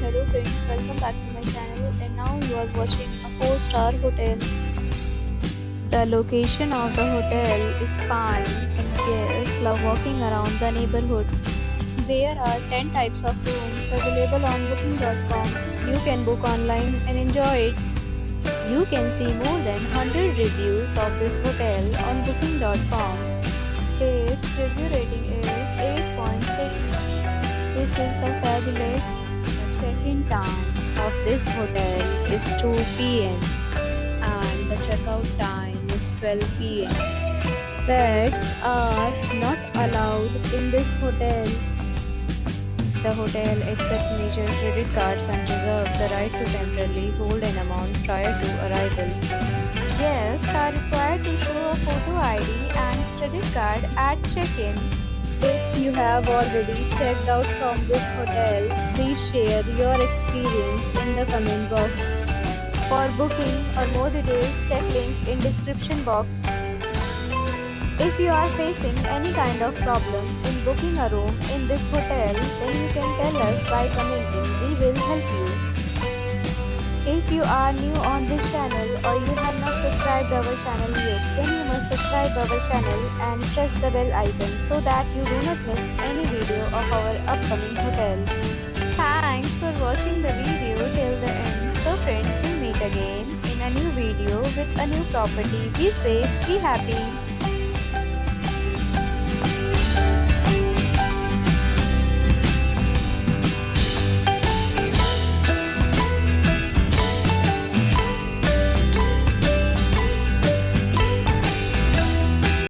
Hello friends, welcome back to my channel, and now you are watching a 4-star hotel. The location of the hotel is fine and guests love walking around the neighborhood. There are 10 types of rooms available on booking.com. You can book online and enjoy it. You can see more than 100 reviews of this hotel on booking.com. Its review rating is 8.6, which is the fabulous. The check-in time of this hotel is 2 p.m. and the checkout time is 12 p.m. Pets are not allowed in this hotel. The hotel accepts major credit cards and reserves the right to temporarily hold an amount prior to arrival. Guests are required to show a photo ID and credit card at check-in. If you have already checked out from this hotel, please share your experience in the comment box. For booking or more details, check link in description box. If you are facing any kind of problem in booking a room in this hotel, then you can tell us by commenting. We will help you. If you are new on this channel or you have not subscribed our channel yet, then you must subscribe our channel and press the bell icon so that you do not miss any video of our upcoming hotel. Thanks for watching the video till the end. So friends, we'll meet again in a new video with a new property. Be safe, be happy.